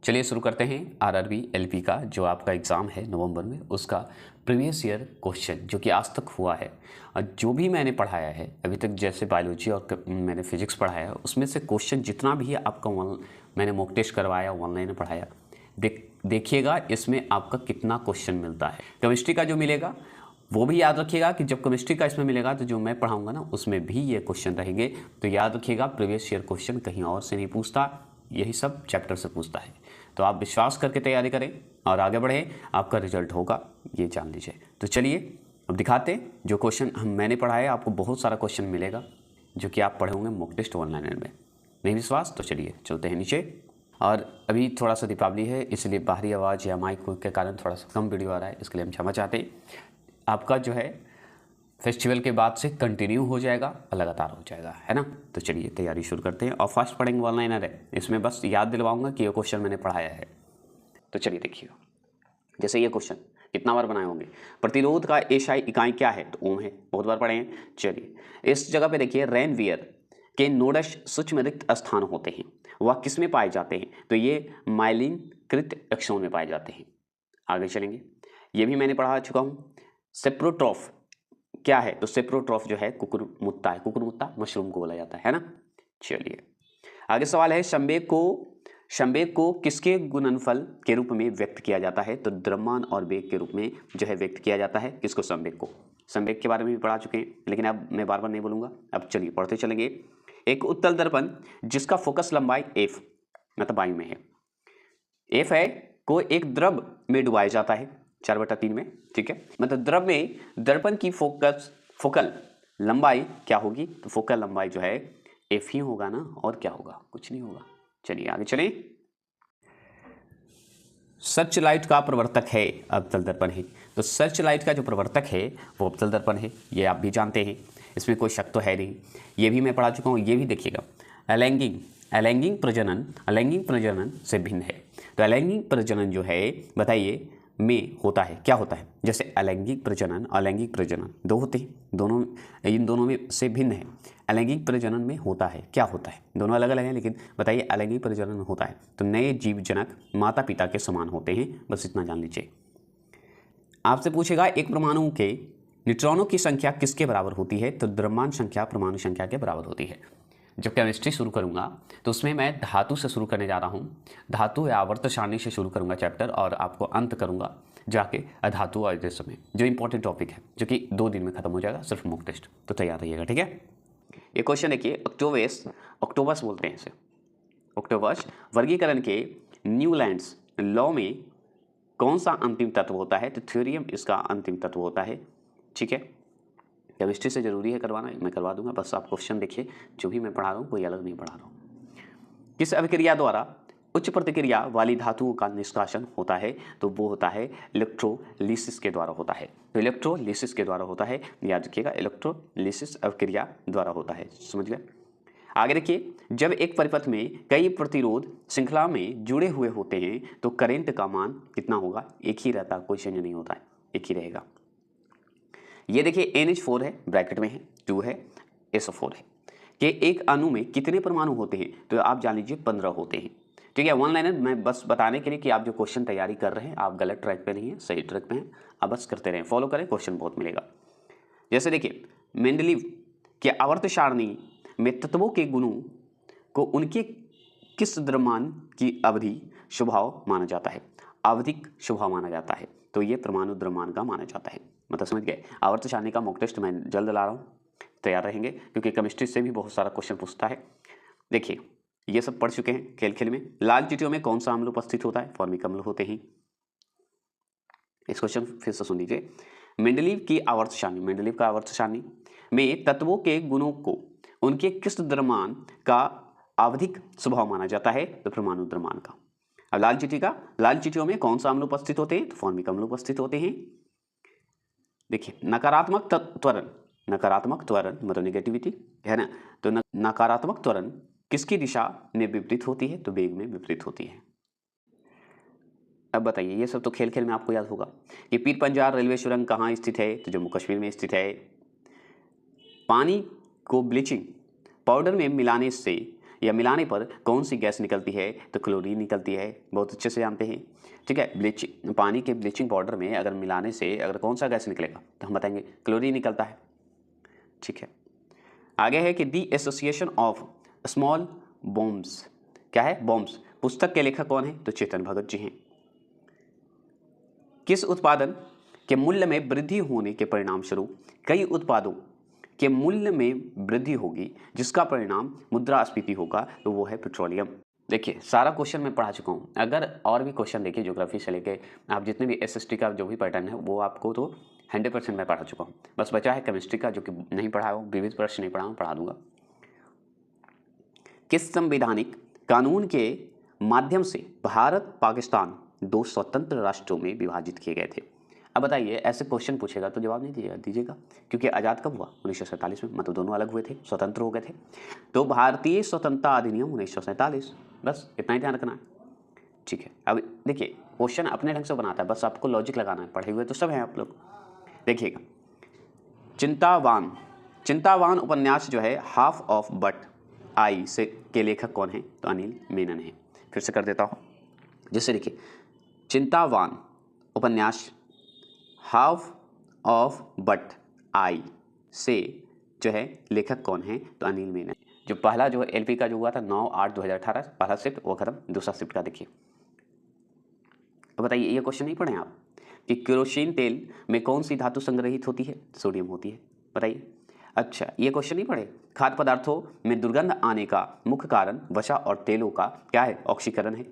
चलिए शुरू करते हैं आरआरबी एलपी का जो आपका एग्ज़ाम है नवंबर में, उसका प्रीवियस ईयर क्वेश्चन जो कि आज तक हुआ है और जो भी मैंने पढ़ाया है अभी तक, जैसे बायोलॉजी और मैंने फिजिक्स पढ़ाया है, उसमें से क्वेश्चन जितना भी है आपका मैंने मॉक टेस्ट करवाया, ऑनलाइन पढ़ाया, देखिएगा इसमें आपका कितना क्वेश्चन मिलता है। केमिस्ट्री का जो मिलेगा वो भी याद रखिएगा कि जब केमिस्ट्री का इसमें मिलेगा तो जो मैं पढ़ाऊंगा ना उसमें भी ये क्वेश्चन रहेंगे। तो याद रखिएगा प्रीवियस ईयर क्वेश्चन कहीं और से नहीं पूछता, यही सब चैप्टर से पूछता है। तो आप विश्वास करके तैयारी करें और आगे बढ़ें, आपका रिजल्ट होगा, ये जान लीजिए। तो चलिए अब दिखाते हैं जो क्वेश्चन मैंने पढ़ाया। आपको बहुत सारा क्वेश्चन मिलेगा जो कि आप पढ़े होंगे मॉक टेस्ट ऑनलाइन में। नहीं विश्वास तो चलिए चलते हैं नीचे। और अभी थोड़ा सा दीपावली है, इसलिए बाहरी आवाज़ या माइक के कारण थोड़ा सा कम वीडियो आ रहा है, इसके लिए हम क्षमा चाहते हैं। आपका जो है फेस्टिवल के बाद से कंटिन्यू हो जाएगा और लगातार हो जाएगा, है ना। तो चलिए तैयारी शुरू करते हैं और फर्स्ट पढ़ेंगे ऑनलाइनर है। इसमें बस याद दिलवाऊंगा कि ये क्वेश्चन मैंने पढ़ाया है। तो चलिए देखिए, जैसे ये क्वेश्चन कितना बार बनाए होंगे, प्रतिरोध का एसआई इकाई क्या है, तो ओम है, बहुत बार पढ़े हैं। चलिए इस जगह पे देखिए, रेनवियर के नोडस सूक्ष्म रिक्त स्थान होते हैं, वह किस में पाए जाते हैं, तो ये माइलिनकृत एक्सोन में पाए जाते हैं। आगे चलेंगे, ये भी मैंने पढ़ा चुका हूँ। सेप्रोट्रॉफ क्या है, तो सेप्रोट्रॉफ जो है कुकुरमुत्ता है, कुकुरमुत्ता मशरूम को बोला जाता है ना। चलिए आगे सवाल है, संवेग को किसके गुणनफल के रूप में व्यक्त किया जाता है, तो द्रव्यमान और वेग के रूप में जो है व्यक्त किया जाता है। किसको, संवेग को। संवेग के बारे में भी पढ़ा चुके हैं, लेकिन अब मैं बार बार नहीं बोलूंगा। अब चलिए पढ़ते चलेंगे। एक उत्तल दर्पण जिसका फोकस लंबाई एफ मतलब वायु में है, एफ है, को एक द्रव में डुबाया जाता है 4/3 में, ठीक है। मतलब द्रव में दर्पण की फोकल लंबाई क्या होगी, तो फोकल लंबाई जो है एफ ही होगा ना, और क्या होगा, कुछ नहीं होगा। चलिए आगे चलें। सर्च लाइट का प्रवर्तक है अवतल दर्पण है, तो सर्च लाइट का जो प्रवर्तक है वो अवतल दर्पण है, ये आप भी जानते हैं, इसमें कोई शक तो है नहीं। ये भी मैं पढ़ा चुका हूँ। ये भी देखिएगा, अलैंगिक प्रजनन से भिन्न है। तो अलैंगिक प्रजनन जो है बताइए में होता है, क्या होता है, जैसे अलैंगिक प्रजनन दो होते हैं, दोनों इन दोनों में से भिन्न है। अलैंगिक प्रजनन में होता है, क्या होता है, दोनों अलग अलग हैं, लेकिन बताइए अलैंगिक प्रजनन में होता है तो नए जीव जनक माता पिता के समान होते हैं, बस इतना जान लीजिए। आपसे पूछेगा एक परमाणु के न्यूट्रॉनों की संख्या किसके बराबर होती है, तो द्रव्यमान संख्या परमाणु संख्या के बराबर होती है। जब केमिस्ट्री शुरू करूंगा तो उसमें मैं धातु से शुरू करने जा रहा हूँ, धातु या आवर्त सारणी से शुरू करूंगा चैप्टर, और आपको अंत करूंगा जाके अधातु और अजय में, जो इंपॉर्टेंट टॉपिक है, जो कि 2 दिन में खत्म हो जाएगा, सिर्फ मॉक टेस्ट। तो तैयार रहिएगा, ठीक है। ये क्वेश्चन देखिए, ऑक्टोबस बोलते हैं इसे, ऑक्टोबस वर्गीकरण के न्यूलैंड्स लॉ में कौन सा अंतिम तत्व होता है, तो थ्योरियम इसका अंतिम तत्व होता है, ठीक है। केमिस्ट्री से जरूरी है करवाना, मैं करवा दूंगा, बस आप क्वेश्चन देखिए, जो भी मैं पढ़ा रहा हूँ कोई अलग नहीं पढ़ा रहा हूँ। किस अभिक्रिया द्वारा उच्च प्रतिक्रिया वाली धातुओं का निष्कासन होता है, तो वो होता है इलेक्ट्रोलिसिस के द्वारा होता है। तो इलेक्ट्रोलिसिस के द्वारा होता है, याद रखिएगा, इलेक्ट्रोलिसिस अभिक्रिया द्वारा होता है, समझ गए। आगे देखिए, जब एक परिपथ में कई प्रतिरोध श्रृंखला में जुड़े हुए होते हैं तो करंट का मान कितना होगा, एक ही रहता, कोई चेंज नहीं होता है, एक ही रहेगा। ये देखिए NH4 है, ब्रैकेट में है, 2 है, SO4 है, कि एक अणु में कितने परमाणु होते हैं, तो आप जान लीजिए 15 होते हैं, ठीक है। वन लाइनर मैं बस बताने के लिए कि आप जो क्वेश्चन तैयारी कर रहे हैं आप गलत ट्रैक पे नहीं है, सही ट्रैक पे हैं, आप बस करते रहें, फॉलो करें, क्वेश्चन बहुत मिलेगा। जैसे देखिए, मेंडलीव के आवर्त सारणी में तत्वों के गुणों को उनके किस द्रव्यमान की अवधि स्वभाव माना जाता है, आवधिक स्वभाव माना जाता है, तो ये परमाणु द्रव्यमान का माना जाता है। मतलब समझ गए। आवर्त सारणी का मॉक टेस्ट मैं जल्द ला रहा हूँ, तैयार रहेंगे, क्योंकि केमिस्ट्री से भी बहुत सारा क्वेश्चन पूछता है। देखिए ये सब पढ़ चुके हैं खेल खेल में। लाल चीटियों में कौन सा अम्ल उपस्थित होता है, फॉर्मिक अम्ल होते हैं। इस क्वेश्चन फिर से सुन लीजिए, मेंडलीव की आवर्त सारणी, मेंडलीव का आवर्त सारणी में तत्वों के गुणों को उनके किस द्रव्यमान का आवधिक स्वभाव माना जाता है, तो परमाणु द्रव्यमान का। अब लाल चीटियों में कौन सा अम्ल उपस्थित होते हैं, तो फॉर्मिक अम्ल उपस्थित होते हैं। देखिए नकारात्मक त्वरण मतलब नेगेटिविटी है ना, तो नकारात्मक त्वरण किसकी दिशा में विपरीत होती है, तो वेग में विपरीत होती है। अब बताइए, ये सब तो खेल खेल में आपको याद होगा कि पीर पंजाल रेलवे सुरंग कहाँ स्थित है, तो जम्मू कश्मीर में स्थित है। पानी को ब्लीचिंग पाउडर में मिलाने से या मिलाने पर कौन सी गैस निकलती है? तो क्लोरीन निकलती है, बहुत अच्छे से जानते हैं। ठीक है, ब्लीचिंग पानी के ब्लीचिंग पाउडर में अगर मिलाने से अगर कौन सा गैस निकलेगा तो हम बताएंगे क्लोरीन निकलता है। ठीक है, आगे है कि दी एसोसिएशन ऑफ स्मॉल बॉम्ब्स, क्या है? बॉम्ब्स। पुस्तक के लेखक कौन है? तो चेतन भगत जी हैं। किस उत्पादन के मूल्य में वृद्धि होने के परिणाम स्वरूप कई उत्पादों के मूल्य में वृद्धि होगी जिसका परिणाम मुद्रास्फीति होगा? तो वो है पेट्रोलियम। देखिए सारा क्वेश्चन मैं पढ़ा चुका हूँ। अगर और भी क्वेश्चन देखिए ज्योग्राफी से लेके आप जितने भी एसएसटी का जो भी पैटर्न है वो आपको तो 100% मैं पढ़ा चुका हूँ। बस बचा है केमिस्ट्री का जो कि नहीं पढ़ा हूँ, विविध प्रश्न नहीं पढ़ा हूँ, पढ़ा दूंगा। किस संवैधानिक कानून के माध्यम से भारत पाकिस्तान 2 स्वतंत्र राष्ट्रों में विभाजित किए गए थे? अब बताइए, ऐसे क्वेश्चन पूछेगा तो जवाब नहीं दीजिएगा क्योंकि आज़ाद कब हुआ? 1947 में, मतलब दोनों अलग हुए थे, स्वतंत्र हो गए थे। तो भारतीय स्वतंत्रता अधिनियम 1947, बस इतना ही ध्यान रखना है। ठीक है, अब देखिए क्वेश्चन अपने ढंग से बनाता है, बस आपको लॉजिक लगाना है। पढ़े हुए तो सब हैं आप लोग। देखिएगा, चिंतावान उपन्यास जो है हाफ ऑफ बट आई से के लेखक कौन है? तो अनिल मेनन है। फिर से कर देता हूँ, जैसे देखिए चिंतावान उपन्यास हाफ ऑफ बट आई से जो है लेखक कौन है? तो अनिल मेनन। जो पहला जो एलपी का जो हुआ था 9/8/2018 पहला शिफ्ट वो खत्म, दूसरा शिफ्ट का देखिए। तो बताइए, ये क्वेश्चन नहीं पढ़े आप कि केरोसिन तेल में कौन सी धातु संग्रहित होती है? सोडियम होती है, बताइए। अच्छा, ये क्वेश्चन नहीं पढ़े, खाद्य पदार्थों में दुर्गंध आने का मुख्य कारण वसा और तेलों का क्या है? ऑक्सीकरण है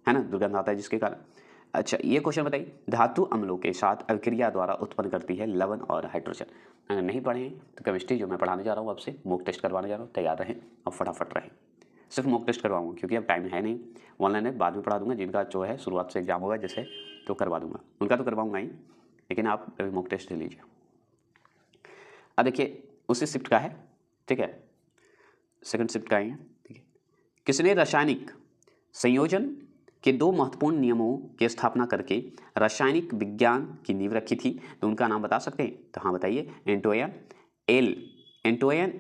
ना, दुर्गंध आता है जिसके कारण। अच्छा, ये क्वेश्चन बताइए, धातु अम्लों के साथ अभिक्रिया द्वारा उत्पन्न करती है लवण और हाइड्रोजन। अगर नहीं पढ़े हैं तो केमिस्ट्री जो मैं पढ़ाने जा रहा हूँ आपसे मॉक टेस्ट करवाने जा रहा हूँ, तैयार रहें और फटाफट रहें। सिर्फ मॉक टेस्ट करवाऊंगा क्योंकि अब टाइम है नहीं, ऑनलाइन है, बाद में पढ़ा दूंगा। जिनका जो है शुरुआत से एग्जाम होगा जैसे तो करवा दूंगा, उनका तो करवाऊंगा ही, लेकिन आप अभी मॉक टेस्ट ले लीजिए। अब देखिए उसी शिफ्ट का है, ठीक है, सेकंड शिफ्ट का ही है। ठीक है, किसने रासायनिक संयोजन के 2 महत्वपूर्ण नियमों की स्थापना करके रासायनिक विज्ञान की नींव रखी थी? तो उनका नाम बता सकते हैं? तो हाँ बताइए, एंटोइन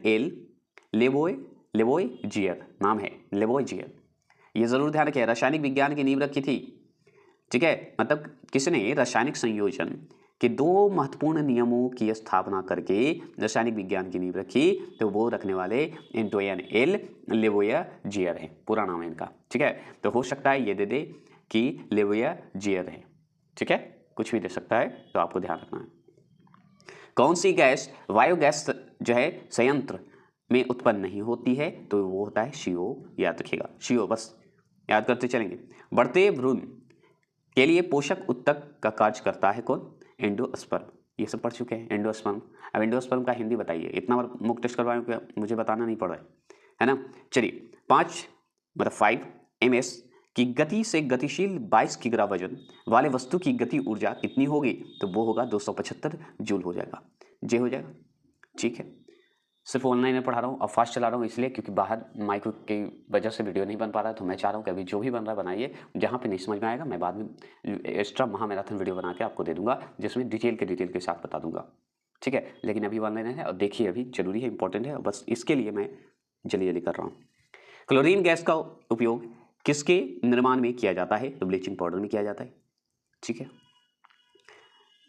एल लेवोइजियर नाम है, लेवोइजियर। ये जरूर ध्यान रखिए, रासायनिक विज्ञान की नींव रखी थी। ठीक है, मतलब किसने रासायनिक संयोजन के 2 महत्वपूर्ण नियमों की स्थापना करके रासायनिक विज्ञान की नींव रखी? तो वो रखने वाले एंटोइन एल लेवोइजियर है, पूरा नाम है इनका। ठीक है, तो हो सकता है ये दे दे कि लेवोइजियर है। ठीक है, कुछ भी दे सकता है, तो आपको ध्यान रखना है। कौन सी गैस बायोगैस जो है संयंत्र में उत्पन्न नहीं होती है? तो वो होता है CO। याद रखिएगा, CO, बस याद करते चलेंगे। बढ़ते भ्रूण के लिए पोषक उत्तक का कार्य करता है कौन? एंडोस्पर्म। ये सब पढ़ चुके हैं, एंडोस्पर्म। अब एंडोस्पर्म का हिंदी बताइए, इतना बार मुक टेस्ट करवाएं मुझे बताना नहीं पड़ा है ना। चलिए 5 ms की गति से गतिशील 22 किग्रा वजन वाले वस्तु की गति ऊर्जा कितनी होगी? तो वो होगा 275 जूल हो जाएगा, जे हो जाएगा। ठीक है, सिर्फ ऑनलाइन में पढ़ा रहा हूँ और फास्ट चला रहा हूँ इसलिए क्योंकि बाहर माइक की वजह से वीडियो नहीं बन पा रहा है। तो मैं चाह रहा हूँ कि अभी जो भी बन रहा है बनाइए, जहाँ पे नहीं समझ में आएगा मैं बाद में एक्स्ट्रा महामैराथन वीडियो बना के आपको दे दूंगा जिसमें डिटेल के साथ बता दूंगा। ठीक है, लेकिन अभी ऑनलाइन है और देखिए अभी जरूरी है, इंपॉर्टेंट है, बस इसके लिए मैं जल्दी कर रहा हूँ। क्लोरीन गैस का उपयोग किसके निर्माण में किया जाता है? तो ब्लीचिंग पाउडर में किया जाता है। ठीक है,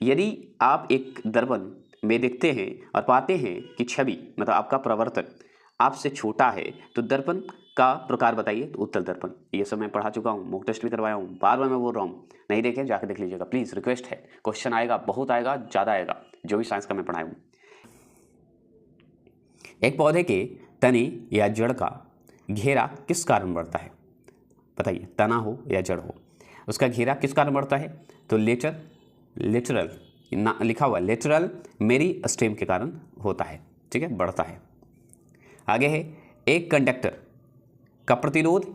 यदि आप एक दर्पण में देखते हैं और पाते हैं कि छवि मतलब आपका प्रवर्तक आपसे छोटा है तो दर्पण का प्रकार बताइए? तो उत्तल दर्पण। ये सब मैं पढ़ा चुका हूँ, मॉक टेस्ट भी करवाया हूँ, बार बार मैं बोल रहा हूँ, नहीं देखे जाकर देख लीजिएगा प्लीज़, रिक्वेस्ट है। क्वेश्चन आएगा, बहुत आएगा, ज़्यादा आएगा, जो भी साइंस का मैं पढ़ाया हूँ। एक पौधे के तने या जड़ का घेरा किस कारण बढ़ता है? बताइए, तना हो या जड़ हो, उसका घेरा किस कारण बढ़ता है? तो लेटरल लिखा हुआ लेटरल मेरिस्टेम के कारण होता है। ठीक है, बढ़ता है। आगे है, एक कंडक्टर का प्रतिरोध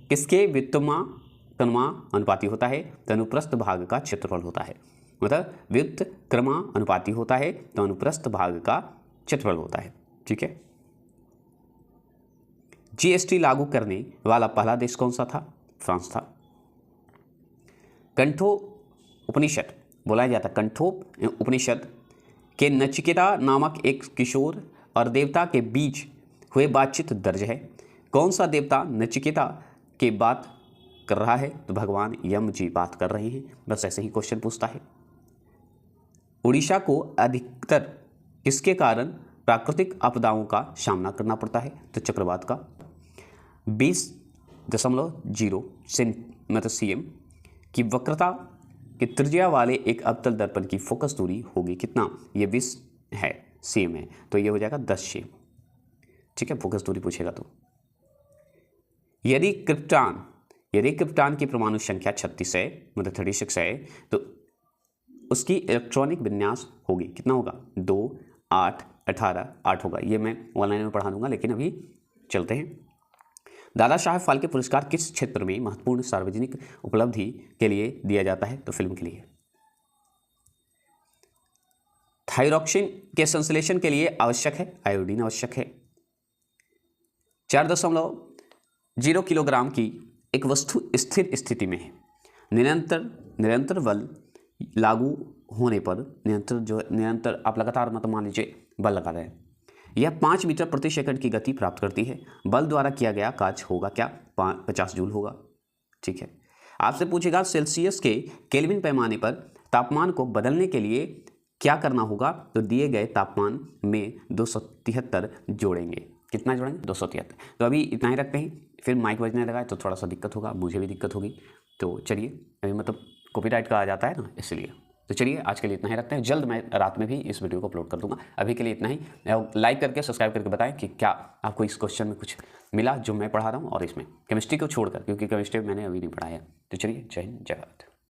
किसके व्युत्क्रमानुपाती होता है? तो अनुप्रस्थ भाग का क्षेत्रफल होता है, मतलब व्युत्क्रमानुपाती होता है तो अनुप्रस्थ भाग का क्षेत्रफल होता है। ठीक है, GST लागू करने वाला पहला देश कौन सा था? फ्रांस था। कंठो उपनिषद बोला जाता, कंठो उपनिषद के नचिकेता नामक एक किशोर और देवता के बीच हुए बातचीत दर्ज है। कौन सा देवता नचिकेता के बात कर रहा है? तो भगवान यम जी बात कर रहे हैं। बस ऐसे ही क्वेश्चन पूछता है। उड़ीसा को अधिकतर किसके कारण प्राकृतिक आपदाओं का सामना करना पड़ता है? तो चक्रवात का। 20.0 मतलब cm की वक्रता की त्रिज्या वाले एक अवतल दर्पण की फोकस दूरी होगी कितना? ये 20 है, cm है, तो ये हो जाएगा 10 cm। ठीक है, फोकस दूरी पूछेगा तो। यदि क्रिप्टॉन की परमाणु संख्या 36 है, मतलब 36 है, तो उसकी इलेक्ट्रॉनिक विन्यास होगी कितना होगा? 2, 8, 18, 8 होगा। ये मैं ऑनलाइन में पढ़ा दूंगा, लेकिन अभी चलते हैं। दादा साहेब फाल्के पुरस्कार किस क्षेत्र में महत्वपूर्ण सार्वजनिक उपलब्धि के लिए दिया जाता है? तो फिल्म के लिए। थायरॉक्सिन के संश्लेषण के लिए आवश्यक है आयोडीन आवश्यक है। 4.0 किलोग्राम की एक वस्तु स्थिर स्थिति में है, निरंतर बल लागू होने पर निरंतर आप लगातार मतलब मान लीजिए बल लगा रहे हैं, यह 5 मीटर प्रति सेकंड की गति प्राप्त करती है। बल द्वारा किया गया कार्य होगा क्या? 50 जूल होगा। ठीक है, आपसे पूछेगा सेल्सियस के केल्विन पैमाने पर तापमान को बदलने के लिए क्या करना होगा? तो दिए गए तापमान में 273 जोड़ेंगे। कितना जोड़ेंगे? 273। तो अभी इतना ही रखते हैं, फिर माइक बजने लगा है तो थोड़ा सा दिक्कत होगा, मुझे भी दिक्कत होगी। तो चलिए, अभी मतलब कॉपीराइट का आ जाता है ना, इसलिए। तो चलिए, आज के लिए इतना ही रखते हैं। जल्द मैं रात में भी इस वीडियो को अपलोड कर दूंगा। अभी के लिए इतना ही। लाइक करके सब्सक्राइब करके बताएं कि क्या आपको इस क्वेश्चन में कुछ मिला जो मैं पढ़ा रहा हूँ, और इसमें केमिस्ट्री को छोड़कर, क्योंकि केमिस्ट्री मैंने अभी नहीं पढ़ाया। तो चलिए, जय हिंद, जय भारत।